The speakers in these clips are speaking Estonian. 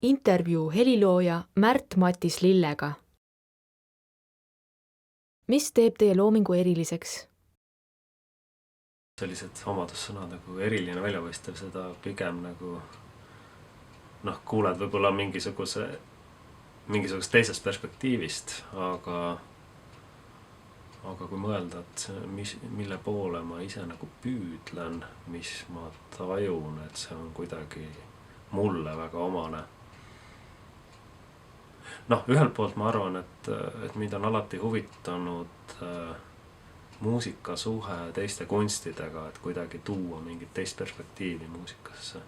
Intervjuu helilooja Märt-Matis Lillega. Mis teeb teie loomingu eriliseks? Sellised omadussõnad nagu eriline väljapaistev, seda pigem nagu kuuled võib-olla mingisugust teisest perspektiivist, aga kui mõelda, et mille poole ma ise nagu püüdlen, mis ma tajun, et see on kuidagi mulle väga omane. Ühelt poolt ma arvan, et mind on alati huvitanud muusika suhe teiste kunstidega, et kuidagi tuua mingit teist perspektiivi muusikasse.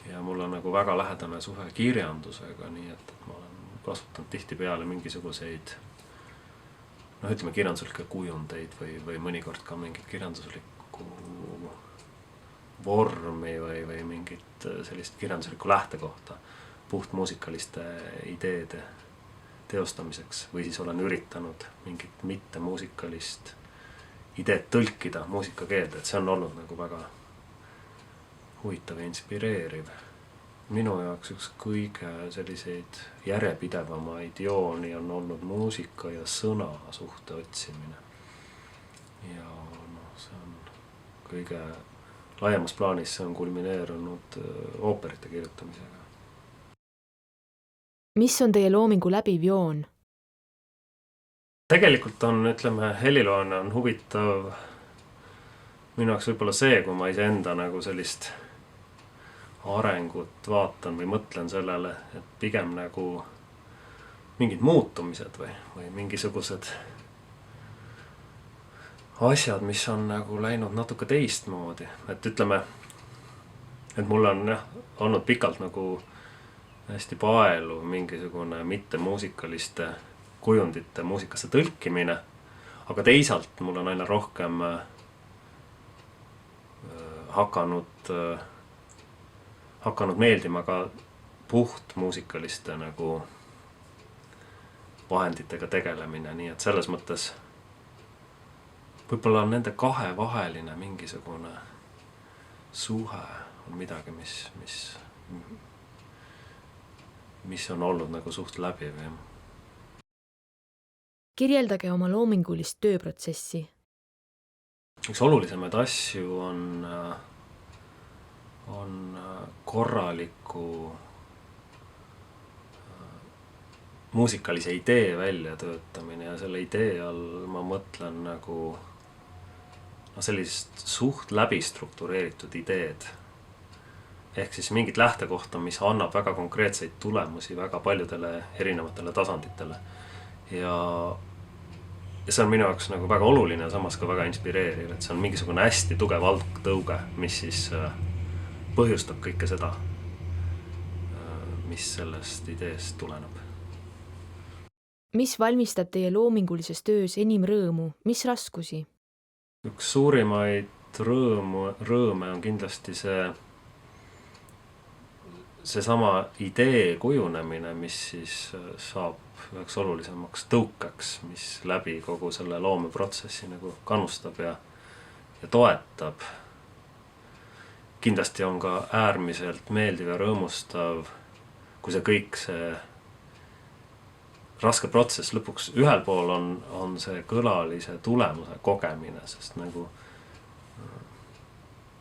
Ja mul on nagu väga lähedane suhe kirjandusega, nii et ma olen kasutanud tihtipeale mingisuguseid ütleme kirjanduslikke kujundeid või mõnikord ka mingit kirjanduslikku vormi või mingit sellist kirjanduslikku lähtekohta puht muusikaliste ideede teostamiseks või siis olen üritanud mingit mitte muusikalist ideed tõlkida muusikakeelde, et see on olnud nagu väga huvitav ja inspireeriv. Minu jaoks üks kõige selliseid järjepidevamaid jooni on olnud muusika ja sõna suhte otsimine. Ja see on kõige laiemas plaanis, see on kulmineerunud ooperite kirjutamisega. Mis on teie loomingu läbiv joon? Tegelikult on, heliloona on huvitav minu jaoks võib-olla see, kui ma iseenda nagu sellist arengut vaatan või mõtlen sellele, et pigem nagu mingid muutumised või mingisugused asjad, mis on nagu läinud natuke teistmoodi. Et mul on olnud pikalt nagu hästi paelu mingisugune mitte muusikaliste kujundite muusikasse tõlkimine, aga teisalt mul on aina rohkem hakanud meeldima ka puht muusikaliste nagu vahenditega tegelemine, nii et selles mõttes võib-olla nende kahe vaheline mingisugune suhe on midagi, mis on olnud nagu suht läbiv. Kirjeldage oma loomingulist tööprotsessi. Üks olulisemaid asju on korraliku muusikalise idee väljatöötamine ja selle idee all ma mõtlen nagu sellisest suht läbi struktureeritud ideed. Ehk siis mingit lähtekohta, mis annab väga konkreetseid tulemusi väga paljudele erinevatele tasanditele. Ja see on minu jaoks nagu väga oluline ja samas ka väga inspireeriv, et see on mingisugune hästi tugev algtõuge, mis siis põhjustab kõike seda, mis sellest ideest tuleneb. Mis valmistab teie loomingulises töös enim rõõmu? Mis raskusi? Üks suurimaid rõõme on kindlasti seesama idee kujunemine, mis siis saab üheks olulisemaks tõukaks, mis läbi kogu selle loomeprotsessi nagu kannustab ja toetab. Kindlasti on ka äärmiselt meeldiv ja rõõmustav, kui see kõik see raske protsess lõpuks ühel pool on see kõlalise tulemuse kogemine, sest nagu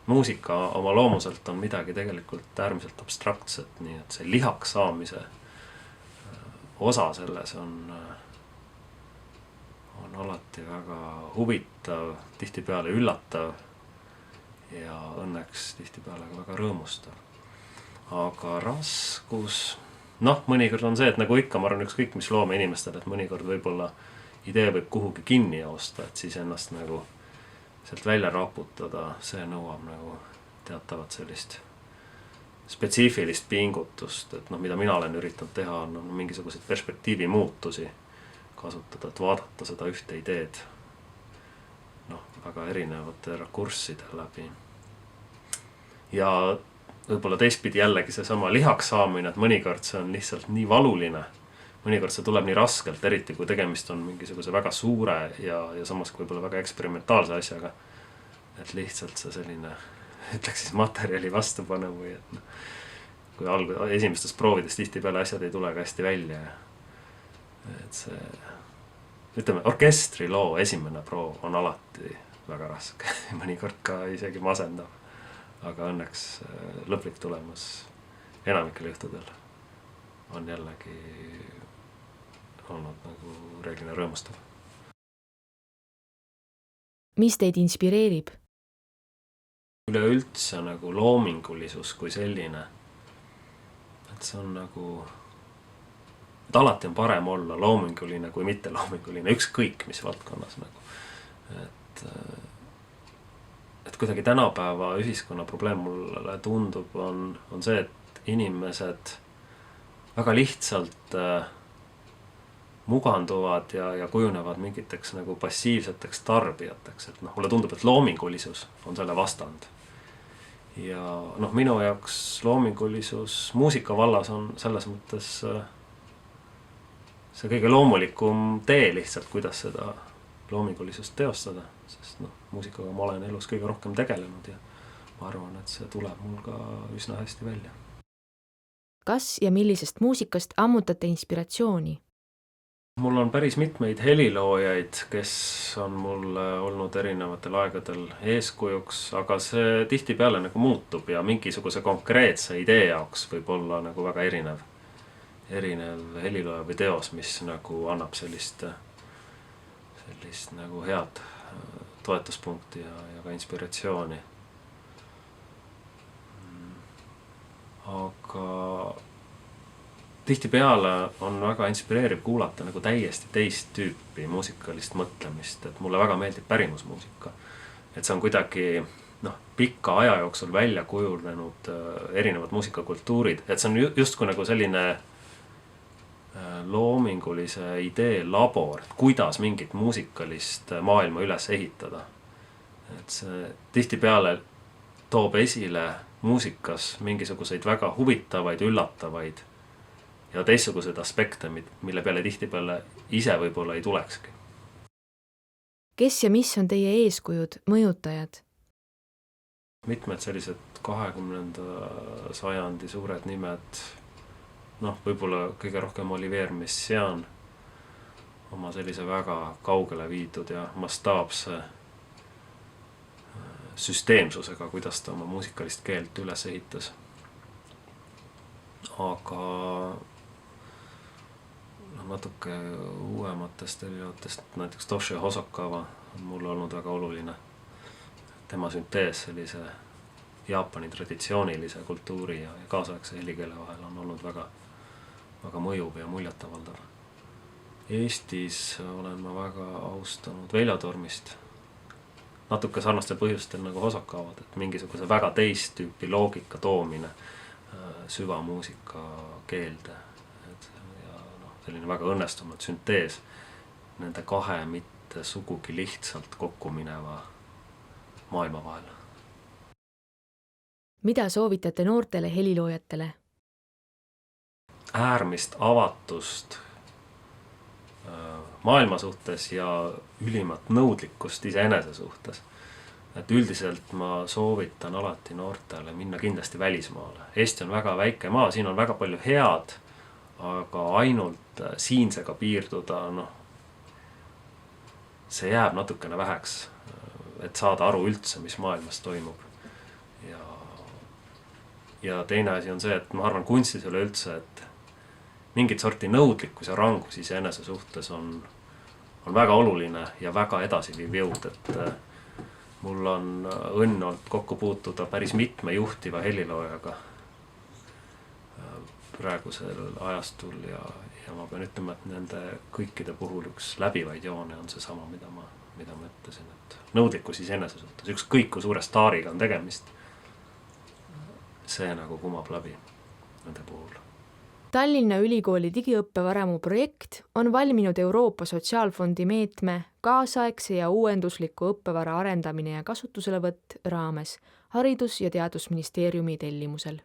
muusika oma loomuselt on midagi tegelikult äärmiselt abstraktset, nii et see lihaks saamise osa selles on alati väga huvitav, tihtipeale üllatav ja õnneks tihtipeale ka väga rõõmustav. Aga raskus, mõnikord on see, et nagu ikka, ma arvan ükskõik mis loome inimestel, et mõnikord võib-olla idee võib kuhugi kinni joosta, et siis ennast nagu sealt välja raputada, see nõuab nagu teatavat sellist spetsiifilist pingutust, et mida mina olen üritanud teha, on mingisuguseid perspektiivi muutusi kasutada, et vaadata seda ühte ideed väga erinevate rakursside läbi. Ja võib-olla teistpidi jällegi seesama lihaks saamine, et mõnikord see on lihtsalt nii valuline, mõnikord see tuleb nii raskelt, eriti kui tegemist on mingisuguse väga suure ja samas võib-olla väga eksperimentaalse asjaga, et lihtsalt see selline ütleks siis materjali vastupanu või kui esimestes proovides tihtipeale asjad ei tule ka hästi välja. Et see, ütleme, orkestriloo esimene proov on alati väga raske, mõnikord ka isegi masendav. Aga õnneks lõplik tulemus enamikel juhtudel on jällegi olnud nagu reeglina rõõmustav. Mis teid inspireerib? Üleüldse nagu loomingulisus kui selline. Et see on nagu, et alati on parem olla loominguline kui mitte loominguline, ükskõik mis valdkonnas nagu. Et kuidagi tänapäeva ühiskonna probleem mulle tundub on see, et inimesed väga lihtsalt muganduvad ja kujunevad mingiteks nagu passiivseteks tarbijateks. Et mulle tundub, et loomingulisus on selle vastand. Ja minu jaoks loomingulisus muusika vallas on selles mõttes see kõige loomulikum tee lihtsalt, kuidas seda loomingulisust teostada, sest muusikaga ma olen elus kõige rohkem tegelenud ja ma arvan, et see tuleb mul ka üsna hästi välja. Kas ja millisest muusikast ammutate inspiratsiooni? Mul on päris mitmeid heliloojaid, kes on mul olnud erinevatel aegadel eeskujuks, aga see tihtipeale nagu muutub ja mingisuguse konkreetse idee jaoks võib olla nagu väga erinev helilooja või teos, mis nagu annab sellist nagu head toetuspunkti ja ka inspiratsiooni. Aga tihtipeale on väga inspireeriv kuulata nagu täiesti teist tüüpi muusikalist mõtlemist, et mulle väga meeldib pärimusmuusika. Et see on kuidagi pikka aja jooksul välja kujunenud erinevad muusikakultuurid, et see on justkui nagu selline loomingulise idee labor, kuidas mingit muusikalist maailma üles ehitada. Et see tihtipeale toob esile muusikas mingisuguseid väga huvitavaid, üllatavaid ja teistsuguseid aspekte, mille peale tihtipeale ise võib-olla ei tulekski. Kes ja mis on teie eeskujud, mõjutajad? Mitmed sellised 20. sajandi suured nimed, võib-olla kõige rohkem Olivier Messiaen oma sellise väga kaugele viidud ja mastaapse süsteemsusega, kuidas ta oma muusikalist keelt üles ehitas. Aga natuke uuematest erinevatest, näiteks Toshio Hosokawa on mulle olnud väga oluline. Tema süntees sellise Jaapani traditsioonilise kultuuri ja kaasaegse helikeele vahel on olnud väga mõjuv ja muljetavaldav. Eestis olen ma väga austanud Veljo Tormist. Natuke sarnastel põhjustel nagu Hosokavad, et mingisuguse väga teist tüüpi loogika toomine süvamuusika keelde. Ja selline väga õnnestunud süntees nende kahe mitte sugugi lihtsalt kokku mineva maailma vahel. Mida soovitate noortele heliloojatele? Äärmist avatust maailma suhtes ja ülimat nõudlikkust iseenese suhtes. Et üldiselt ma soovitan alati noortele minna kindlasti välismaale. Eesti on väga väike maa, siin on väga palju head, aga ainult siinsega piirduda, see jääb natukene väheks, et saada aru üldse, mis maailmas toimub. Ja teine asi on see, et ma arvan kunstis üleüldse, et mingit sorti nõudlikkus ja rangus iseenese suhtes on väga oluline ja väga edasiviiv jõud, et mul on õnn olnud kokku puutuda päris mitme juhtiva heliloojaga praegusel ajastul ja ma pean ütlema, et nende kõikide puhul üks läbivaid joone on see sama, mida ma ütlesin, et nõudlikkus iseenese suhtes, ükskõik kui suure staariga on tegemist, see nagu kumab läbi nende puhul. Tallinna Ülikooli digiõppevaramu projekt on valminud Euroopa Sotsiaalfondi meetme kaasaegse ja uuendusliku õppevara arendamine ja kasutuselevõtt raames Haridus- ja Teadusministeeriumi tellimusel.